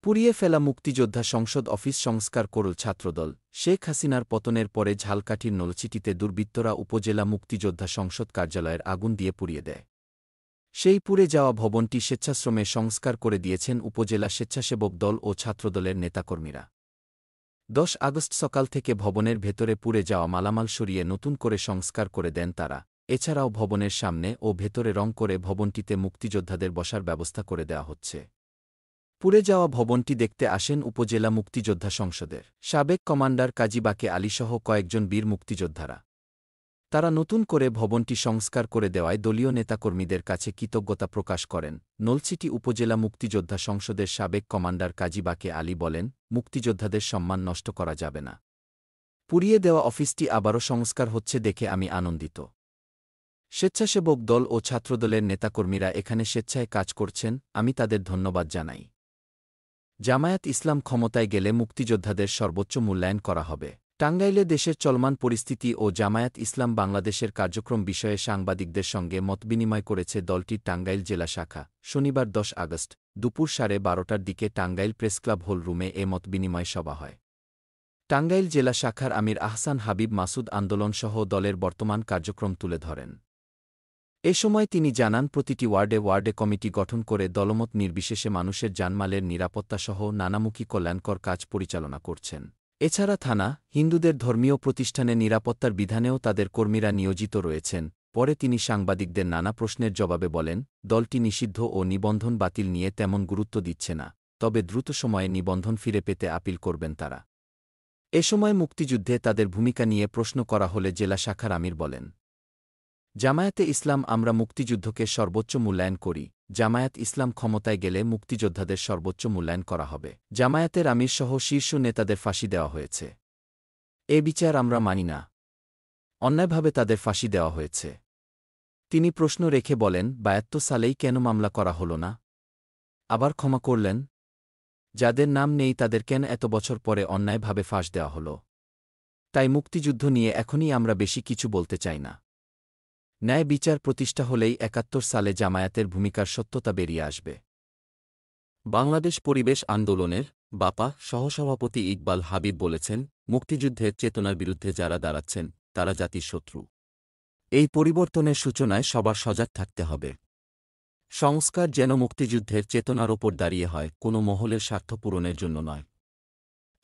পুড়িয়ে ফেলা মুক্তিযোদ্ধা সংসদ অফিস সংস্কার করল ছাত্রদল। শেখ হাসিনার পতনের পরে ঝালকাঠির নলছিটিতে দুর্বৃত্তরা উপজেলা মুক্তিযোদ্ধা সংসদ কার্যালয়ের আগুন দিয়ে পুড়িয়ে দেয়। সেই পুড়ে যাওয়া ভবনটি স্বেচ্ছাশ্রমে সংস্কার করে দিয়েছেন উপজেলা স্বেচ্ছাসেবক দল ও ছাত্রদলের নেতাকর্মীরা। ১০ আগস্ট সকাল থেকে ভবনের ভেতরে পুড়ে যাওয়া মালামাল সরিয়ে নতুন করে সংস্কার করে দেন তারা। এছাড়াও ভবনের সামনে ও ভেতরে রং করে ভবনটিতে মুক্তিযোদ্ধাদের বসার ব্যবস্থা করে দেওয়া হচ্ছে। পুড়ে যাওয়া ভবনটি দেখতে আসেন উপজেলা মুক্তিযোদ্ধা সংসদের সাবেক কমান্ডার কাজী বাকে আলীসহ কয়েকজন বীর মুক্তিযোদ্ধারা। তারা নতুন করে ভবনটি সংস্কার করে দেওয়ায় দলীয় নেতাকর্মীদের কাছে কৃতজ্ঞতা প্রকাশ করেন। নলছিটি উপজেলা মুক্তিযোদ্ধা সংসদের সাবেক কমান্ডার কাজী বাকে আলী বলেন, মুক্তিযোদ্ধাদের সম্মান নষ্ট করা যাবে না। পুড়িয়ে দেওয়া অফিসটি আবারও সংস্কার হচ্ছে দেখে আমি আনন্দিত। স্বেচ্ছাসেবক দল ও ছাত্রদলের নেতাকর্মীরা এখানে স্বেচ্ছায় কাজ করছেন, আমি তাদের ধন্যবাদ জানাই। জামায়াত ইসলাম ক্ষমতায় গেলে মুক্তিযোদ্ধাদের সর্বোচ্চ মূল্যায়ন করা হবে। টাঙ্গাইলে দেশের চলমান পরিস্থিতি ও জামায়াত ইসলাম বাংলাদেশের কার্যক্রম বিষয়ে সাংবাদিকদের সঙ্গে মতবিনিময় করেছে দলটির টাঙ্গাইল জেলা শাখা। শনিবার ১০ আগস্ট দুপুর 12:30টার দিকে টাঙ্গাইল প্রেসক্লাব হল রুমে এ মতবিনিময় সভা হয়। টাঙ্গাইল জেলা শাখার আমির আহসান হাবিব মাসুদ আন্দোলনসহ দলের বর্তমান কার্যক্রম তুলে ধরেন। এ সময় তিনি জানান, প্রতিটি ওয়ার্ডে ওয়ার্ডে কমিটি গঠন করে দলমত নির্বিশেষে মানুষের জানমালের নিরাপত্তাসহ নানামুখী কল্যাণকর কাজ পরিচালনা করছেন। এছাড়া থানা, হিন্দুদের ধর্মীয় প্রতিষ্ঠানে নিরাপত্তার বিধানেও তাদের কর্মীরা নিয়োজিত রয়েছেন। পরে তিনি সাংবাদিকদের নানা প্রশ্নের জবাবে বলেন, দলটি নিষিদ্ধ ও নিবন্ধন বাতিল নিয়ে তেমন গুরুত্ব দিচ্ছে না, তবে দ্রুত সময়ে নিবন্ধন ফিরে পেতে আপিল করবেন তারা। এ সময় মুক্তিযুদ্ধে তাদের ভূমিকা নিয়ে প্রশ্ন করা হলে জেলা শাখার আমির বলেন, জামায়াতে ইসলাম আমরা মুক্তিযুদ্ধকে সর্বোচ্চ মূল্যায়ন করি। জামায়াত ইসলাম ক্ষমতায় গেলে মুক্তিযোদ্ধাদের সর্বোচ্চ মূল্যায়ন করা হবে। জামায়াতের আমিরসহ শীর্ষ নেতাদের ফাঁসি দেওয়া হয়েছে। এ বিচার আমরা মানি না। অন্যায়ভাবে তাদের ফাঁসি দেওয়া হয়েছে। তিনি প্রশ্ন রেখে বলেন, ৭২ সালেই কেন মামলা করা হল না? আবার ক্ষমা করলেন? যাদের নাম নেই তাদের কেন এত বছর পরে অন্যায়ভাবে ফাঁস দেওয়া হল? তাই মুক্তিযুদ্ধ নিয়ে এখনই আমরা বেশি কিছু বলতে চাই না। ন্যায় বিচার প্রতিষ্ঠা হলেই ৭১ সালে জামায়াতের ভূমিকার সত্যতা বেরিয়ে আসবে। বাংলাদেশ পরিবেশ আন্দোলনের বাপা সহসভাপতি ইকবাল হাবিব বলেছেন, মুক্তিযুদ্ধের চেতনার বিরুদ্ধে যারা দাঁড়াচ্ছেন তারা জাতির শত্রু। এই পরিবর্তনের সূচনায় সবার সজাগ থাকতে হবে। সংস্কার যেন মুক্তিযুদ্ধের চেতনার ওপর দাঁড়িয়ে হয়, কোনো মহলের স্বার্থ পূরণের জন্য নয়।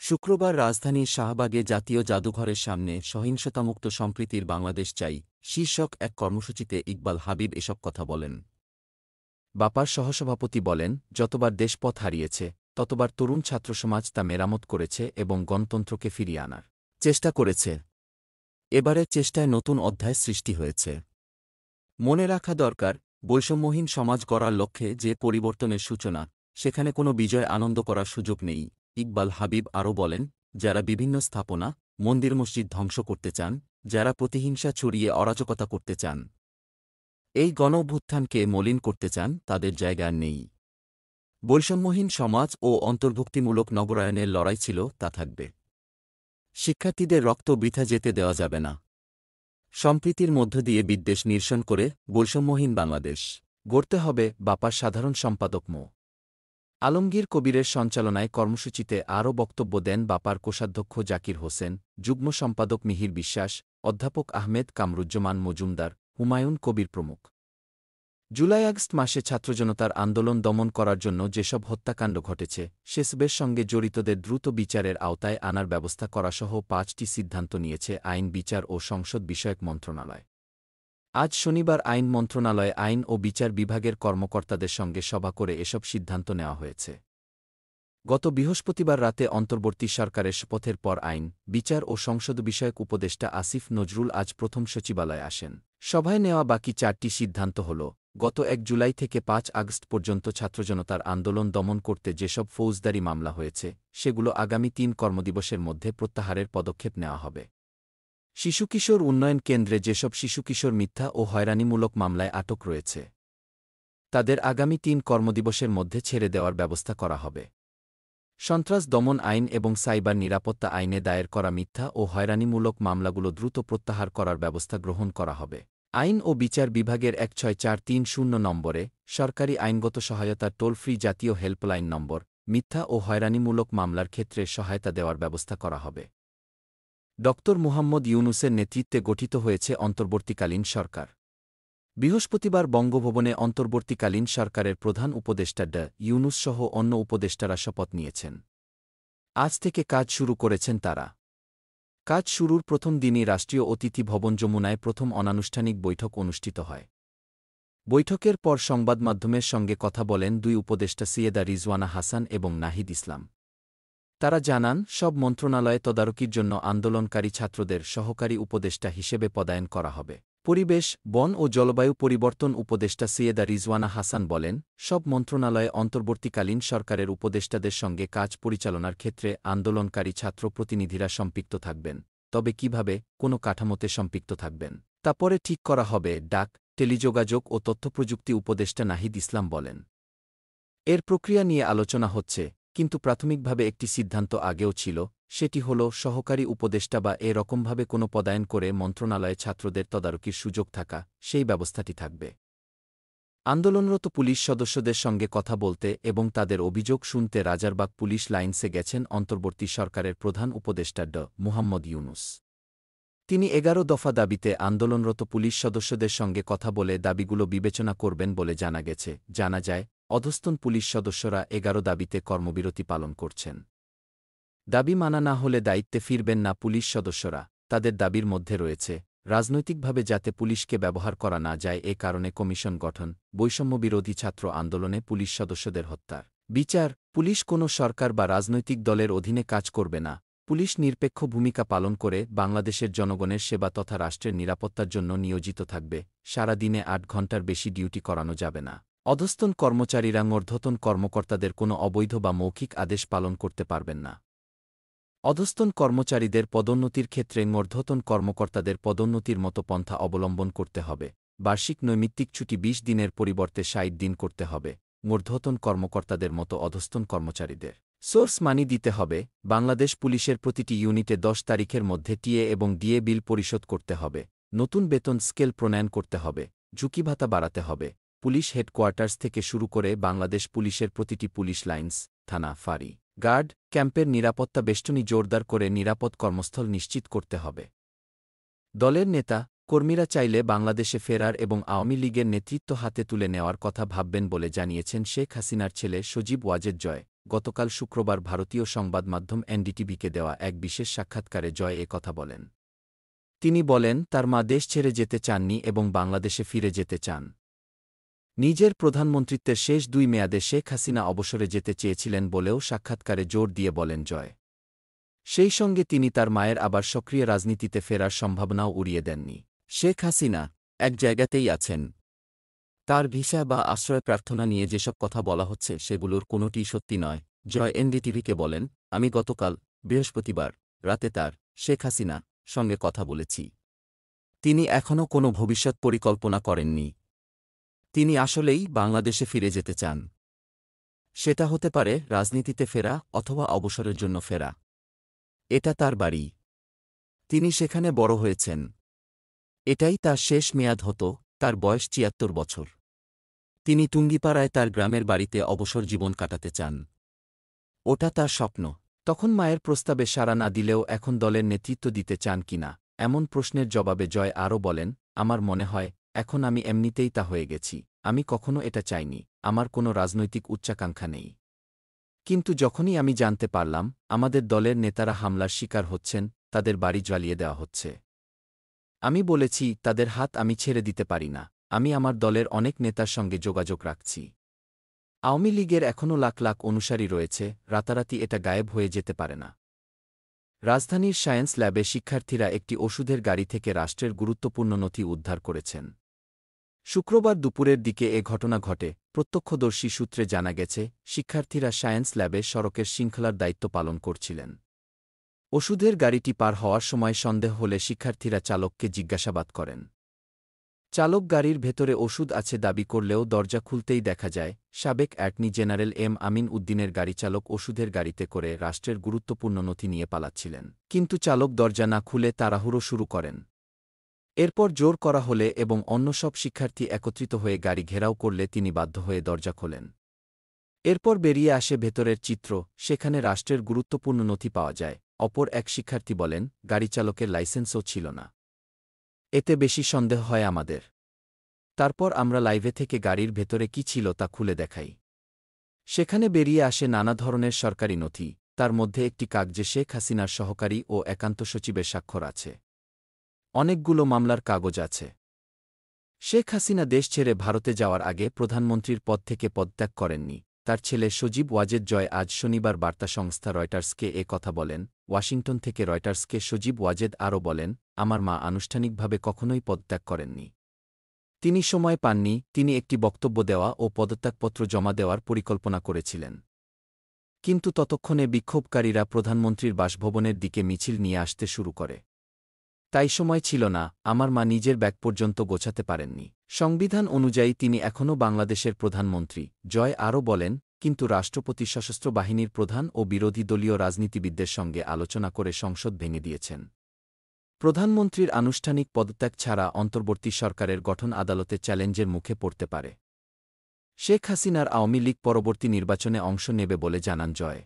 শুক্রবার রাজধানীর শাহবাগে জাতীয় জাদুঘরের সামনে সহিংসতামুক্ত সম্প্রীতির বাংলাদেশ চাই শীর্ষক এক কর্মসূচিতে ইকবাল হাবিব এসব কথা বলেন। বাপার সহসভাপতি বলেন, যতবার দেশ পথ হারিয়েছে ততবার তরুণ ছাত্রসমাজ তা মেরামত করেছে এবং গণতন্ত্রকে ফিরিয়ে আনার চেষ্টা করেছে। এবারের চেষ্টায় নতুন অধ্যায় সৃষ্টি হয়েছে। মনে রাখা দরকার, বৈষম্যহীন সমাজ গড়ার লক্ষ্যে যে পরিবর্তনের সূচনা, সেখানে কোনো বিজয় আনন্দ করার সুযোগ নেই। ইকবাল হাবিব আরও বলেন, যারা বিভিন্ন স্থাপনা, মন্দির মসজিদ ধ্বংস করতে চান, যারা প্রতিহিংসা ছড়িয়ে অরাজকতা করতে চান, এই গণঅভ্যুত্থানকে মলিন করতে চান, তাদের জায়গা নেই। বৈষম্যহীন সমাজ ও অন্তর্ভুক্তিমূলক নগরায়নের লড়াই ছিল, তা থাকবে। শিক্ষার্থীদের রক্ত বৃথা যেতে দেওয়া যাবে না। সম্প্রীতির মধ্য দিয়ে বিদ্বেষ নিরসন করে বৈষম্যহীন বাংলাদেশ গড়তে হবে। বাপার সাধারণ সম্পাদক মো. আলমগীর কবিরের সঞ্চালনায় কর্মসূচিতে আরও বক্তব্য দেন বাপার কোষাধ্যক্ষ জাকির হোসেন, যুগ্ম সম্পাদক মিহির বিশ্বাস, অধ্যাপক আহমেদ কামরুজ্জামান মজুমদার, হুমায়ুন কবির প্রমুখ। জুলাই-আগস্ট মাসে ছাত্রজনতার আন্দোলন দমন করার জন্য যেসব হত্যাকাণ্ড ঘটেছে, সেসবের সঙ্গে জড়িতদের দ্রুত বিচারের আওতায় আনার ব্যবস্থা করাসহ ৫টি সিদ্ধান্ত নিয়েছে আইন, বিচার ও সংসদ বিষয়ক মন্ত্রণালয়। আজ শনিবার আইন মন্ত্রণালয়ে আইন ও বিচার বিভাগের কর্মকর্তাদের সঙ্গে সভা করে এসব সিদ্ধান্ত নেওয়া হয়েছে। গত বৃহস্পতিবার রাতে অন্তর্বর্তী সরকারের শপথের পর আইন, বিচার ও সংসদ বিষয়ক উপদেষ্টা আসিফ নজরুল আজ প্রথম সচিবালয়ে আসেন। সভায় নেওয়া বাকি ৪টি সিদ্ধান্ত হল, গত ১ জুলাই থেকে ৫ আগস্ট পর্যন্ত ছাত্রজনতার আন্দোলন দমন করতে যেসব ফৌজদারি মামলা হয়েছে, সেগুলো আগামী ৩ কর্মদিবসের মধ্যে প্রত্যাহারের পদক্ষেপ নেওয়া হবে। শিশু-কিশোর উন্নয়ন কেন্দ্রে যেসব শিশু-কিশোর মিথ্যা ও হয়রানিমূলক মামলায় আটক রয়েছে, তাদের আগামী ৩ কর্মদিবসের মধ্যে ছেড়ে দেওয়ার ব্যবস্থা করা হবে। সন্ত্রাস দমন আইন এবং সাইবার নিরাপত্তা আইনে দায়ের করা মিথ্যা ও হয়রানিমূলক মামলাগুলো দ্রুত প্রত্যাহার করার ব্যবস্থা গ্রহণ করা হবে। আইন ও বিচার বিভাগের ১৬৪৩০ নম্বরে সরকারি আইনগত সহায়তার টোল ফ্রি জাতীয় হেল্পলাইন নম্বর মিথ্যা ও হয়রানিমূলক মামলার ক্ষেত্রে সহায়তা দেওয়ার ব্যবস্থা করা হবে। ড. মুহাম্মদ ইউনূসের নেতৃত্বে গঠিত হয়েছে অন্তর্বর্তীকালীন সরকার। বৃহস্পতিবার বঙ্গভবনে অন্তর্বর্তীকালীন সরকারের প্রধান উপদেষ্টা ড. ইউনূস সহ অন্য উপদেষ্টারা শপথ নিয়েছেন। আজ থেকে কাজ শুরু করেছেন তারা। কাজ শুরুর প্রথম দিনই রাষ্ট্রীয় অতিথি ভবন যমুনায় প্রথম অনানুষ্ঠানিক বৈঠক অনুষ্ঠিত হয়। বৈঠকের পর সংবাদমাধ্যমের সঙ্গে কথা বলেন দুই উপদেষ্টা সৈয়দা রিজওয়ানা হাসান এবং নাহিদ ইসলাম। তারা জানান, সব মন্ত্রণালয়ে তদারকির জন্য আন্দোলনকারী ছাত্রদের সহকারী উপদেষ্টা হিসেবে পদায়ন করা হবে। পরিবেশ, বন ও জলবায়ু পরিবর্তন উপদেষ্টা সৈয়দা রিজওয়ানা হাসান বলেন, সব মন্ত্রণালয়ে অন্তর্বর্তীকালীন সরকারের উপদেষ্টাদের সঙ্গে কাজ পরিচালনার ক্ষেত্রে আন্দোলনকারী ছাত্র প্রতিনিধিরা সম্পৃক্ত থাকবেন, তবে কিভাবে, কোনো কাঠামোতে সম্পৃক্ত থাকবেন তা পরে ঠিক করা হবে। ডাক, টেলিযোগাযোগ ও তথ্যপ্রযুক্তি উপদেষ্টা নাহিদ ইসলাম বলেন, এর প্রক্রিয়া নিয়ে আলোচনা হচ্ছে, কিন্তু প্রাথমিকভাবে একটি সিদ্ধান্ত আগেও ছিল, সেটি হল সহকারী উপদেষ্টা বা এ রকমভাবে কোনো পদায়ন করে মন্ত্রণালয়ে ছাত্রদের তদারকির সুযোগ থাকা, সেই ব্যবস্থাটি থাকবে। আন্দোলনরত পুলিশ সদস্যদের সঙ্গে কথা বলতে এবং তাদের অভিযোগ শুনতে রাজারবাগ পুলিশ লাইনসে গেছেন অন্তর্বর্তী সরকারের প্রধান উপদেষ্টা ড. মুহাম্মদ ইউনূস। তিনি ১১ দফা দাবিতে আন্দোলনরত পুলিশ সদস্যদের সঙ্গে কথা বলে দাবিগুলো বিবেচনা করবেন বলে জানা গেছে। জানা যায়, অধস্তন পুলিশ সদস্যরা ১১ দাবিতে কর্মবিরতি পালন করছেন। দাবি মানা না হলে দায়িত্বে ফিরবেন না পুলিশ সদস্যরা। তাদের দাবির মধ্যে রয়েছে, রাজনৈতিকভাবে যাতে পুলিশকে ব্যবহার করা না যায় এ কারণে কমিশন গঠন, বৈষম্যবিরোধী ছাত্র আন্দোলনে পুলিশ সদস্যদের হত্যার বিচার, পুলিশ কোনো সরকার বা রাজনৈতিক দলের অধীনে কাজ করবে না, পুলিশ নিরপেক্ষ ভূমিকা পালন করে বাংলাদেশের জনগণের সেবা তথা রাষ্ট্রের নিরাপত্তার জন্য নিয়োজিত থাকবে, সারা দিনে ৮ ঘণ্টার বেশি ডিউটি করানো যাবে না, অধস্তন কর্মচারীরা ঊর্ধ্বতন কর্মকর্তাদের কোনো অবৈধ বা মৌখিক আদেশ পালন করতে পারবেন না। অধস্তন কর্মচারীদের পদোন্নতির ক্ষেত্রে ঊর্ধ্বতন কর্মকর্তাদের পদোন্নতির মতো পন্থা অবলম্বন করতে হবে। বার্ষিক নৈমিত্তিক ছুটি ২০ দিনের পরিবর্তে ৬০ দিন করতে হবে। ঊর্ধ্বতন কর্মকর্তাদের মতো অধস্তন কর্মচারীদের সোর্স মানি দিতে হবে। বাংলাদেশ পুলিশের প্রতিটি ইউনিটে ১০ তারিখের মধ্যে টিএ এবং ডিএ বিল পরিশোধ করতে হবে। নতুন বেতন স্কেল প্রণয়ন করতে হবে। ঝুঁকি ভাতা বাড়াতে হবে। পুলিশ হেডকোয়ার্টার্স থেকে শুরু করে বাংলাদেশ পুলিশের প্রতিটি পুলিশ লাইন্স, থানা, ফাঁড়ি, গার্ড ক্যাম্পের নিরাপত্তা বেষ্টনী জোরদার করে নিরাপদ কর্মস্থল নিশ্চিত করতে হবে। দলের নেতা কর্মীরা চাইলে বাংলাদেশে ফেরার এবং আওয়ামী লীগের নেতৃত্ব হাতে তুলে নেওয়ার কথা ভাববেন বলে জানিয়েছেন শেখ হাসিনার ছেলে সজীব ওয়াজেদ জয়। গতকাল শুক্রবার ভারতীয় সংবাদ মাধ্যম এনডিটিভিকে দেওয়া এক বিশেষ সাক্ষাৎকারে জয় এ কথা বলেন। তিনি বলেন, তার মা দেশ ছেড়ে যেতে চাননি এবং বাংলাদেশে ফিরে যেতে চান। নিজের প্রধানমন্ত্রিত্বের শেষ ২ মেয়াদে শেখ হাসিনা অবসরে যেতে চেয়েছিলেন বলেও সাক্ষাৎকারে জোর দিয়ে বলেন জয়। সেই সঙ্গে তিনি তার মায়ের আবার সক্রিয় রাজনীতিতে ফেরার সম্ভাবনাও উড়িয়ে দেননি। শেখ হাসিনা এক জায়গাতেই আছেন। তার ভিসা বা আশ্রয় প্রার্থনা নিয়ে যেসব কথা বলা হচ্ছে সেগুলোর কোনোটিই সত্যি নয়। জয় এনডিটিভিকে বলেন, আমি গতকাল বৃহস্পতিবার রাতে তার শেখ হাসিনা সঙ্গে কথা বলেছি। তিনি এখনও কোনো ভবিষ্যৎ পরিকল্পনা করেননি। তিনি আসলেই বাংলাদেশে ফিরে যেতে চান। সেটা হতে পারে রাজনীতিতে ফেরা অথবা অবসরের জন্য ফেরা। এটা তার বাড়ি। তিনি সেখানে বড় হয়েছেন। এটাই তার শেষ মেয়াদ হতো। তার বয়স ৭৬ বছর। তিনি টুঙ্গিপাড়ায় তার গ্রামের বাড়িতে অবসর জীবন কাটাতে চান। ওটা তার স্বপ্ন। তখন মায়ের প্রস্তাবে সাড়া না দিলেও এখন দলের নেতৃত্ব দিতে চান কিনা এমন প্রশ্নের জবাবে জয় আরও বলেন, আমার মনে হয় এখন আমি এমনিতেই তা হয়ে গেছি। আমি কখনো এটা চাইনি। আমার কোনো রাজনৈতিক উচ্চাকাঙ্ক্ষা নেই। কিন্তু যখনই আমি জানতে পারলাম আমাদের দলের নেতারা হামলার শিকার হচ্ছেন, তাদের বাড়ি জ্বালিয়ে দেওয়া হচ্ছে, আমি বলেছি তাদের হাত আমি ছেড়ে দিতে পারি না। আমি আমার দলের অনেক নেতার সঙ্গে যোগাযোগ রাখছি। আওয়ামী লীগের এখনও লাখ লাখ অনুসারী রয়েছে, রাতারাতি এটা গায়েব হয়ে যেতে পারে না। রাজধানীর সায়েন্স ল্যাবে শিক্ষার্থীরা একটি ওষুধের গাড়ি থেকে রাষ্ট্রের গুরুত্বপূর্ণ নথি উদ্ধার করেছেন। শুক্রবার দুপুরের দিকে এ ঘটনা ঘটে। প্রত্যক্ষদর্শী সূত্রে জানা গেছে, শিক্ষার্থীরা সায়েন্স ল্যাবে সড়কের শৃঙ্খলার দায়িত্ব পালন করছিলেন। ওষুধের গাড়িটি পার হওয়ার সময় সন্দেহ হলে শিক্ষার্থীরা চালককে জিজ্ঞাসাবাদ করেন। চালক গাড়ির ভেতরে ওষুধ আছে দাবি করলেও দরজা খুলতেই দেখা যায় সাবেক অ্যাটর্নি জেনারেল এম আমিন উদ্দিনের গাড়িচালক ওষুধের গাড়িতে করে রাষ্ট্রের গুরুত্বপূর্ণ নথি নিয়ে পালাচ্ছিলেন। কিন্তু চালক দরজা না খুলে তাড়াহুড়ো শুরু করেন। এরপর জোর করা হলে এবং অন্য সব শিক্ষার্থী একত্রিত হয়ে গাড়ি ঘেরাও করলে তিনি বাধ্য হয়ে দরজা খোলেন। এরপর বেরিয়ে আসে ভেতরের চিত্র, সেখানে রাষ্ট্রের গুরুত্বপূর্ণ নথি পাওয়া যায়। অপর এক শিক্ষার্থী বলেন, গাড়িচালকের লাইসেন্সও ছিল না। এতে বেশি সন্দেহ হয় আমাদের। তারপর আমরা লাইভে থেকে গাড়ির ভেতরে কি ছিল তা খুলে দেখাই। সেখানে বেরিয়ে আসে নানা ধরনের সরকারি নথি, তার মধ্যে একটি কাগজে শেখ হাসিনার সহকারী ও একান্ত সচিবের স্বাক্ষর আছে। অনেকগুলো মামলার কাগজ আছে। শেখ হাসিনা দেশ ছেড়ে ভারতে যাওয়ার আগে প্রধানমন্ত্রীর পদ থেকে পদত্যাগ করেননি। তার ছেলে সজীব ওয়াজেদ জয় আজ শনিবার বার্তা সংস্থা রয়টার্সকে এ কথা বলেন। ওয়াশিংটন থেকে রয়টার্সকে সজীব ওয়াজেদ আরও বলেন, আমার মা আনুষ্ঠানিকভাবে কখনোই পদত্যাগ করেননি। তিনি সময় পাননি, তিনি একটি বক্তব্য দেওয়া ও পদত্যাগপত্র জমা দেওয়ার পরিকল্পনা করেছিলেন। কিন্তু ততক্ষণে বিক্ষোভকারীরা প্রধানমন্ত্রীর বাসভবনের দিকে মিছিল নিয়ে আসতে শুরু করে। তাই সময় ছিল না, আমার মা নিজের ব্যাগ পর্যন্ত গোছাতে পারেননি। সংবিধান অনুযায়ী তিনি এখনও বাংলাদেশের প্রধানমন্ত্রী। জয় আরও বলেন, কিন্তু রাষ্ট্রপতি সশস্ত্র বাহিনীর প্রধান ও বিরোধী দলীয় রাজনীতিবিদদের সঙ্গে আলোচনা করে সংসদ ভেঙে দিয়েছেন। প্রধানমন্ত্রীর আনুষ্ঠানিক পদত্যাগ ছাড়া অন্তর্বর্তী সরকারের গঠন আদালতে চ্যালেঞ্জের মুখে পড়তে পারে। শেখ হাসিনার আওয়ামী লীগ পরবর্তী নির্বাচনে অংশ নেবে বলে জানান জয়।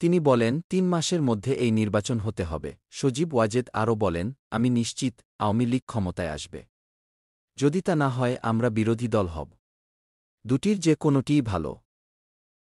তিনি বলেন, ৩ মাসের মধ্যে এই নির্বাচন হতে হবে। সজীব ওয়াজেদ আরও বলেন, আমি নিশ্চিত আওয়ামী লীগ ক্ষমতায় আসবে। যদি তা না হয় আমরা বিরোধী দল হব। দুটির যে কোনোটিই ভালো।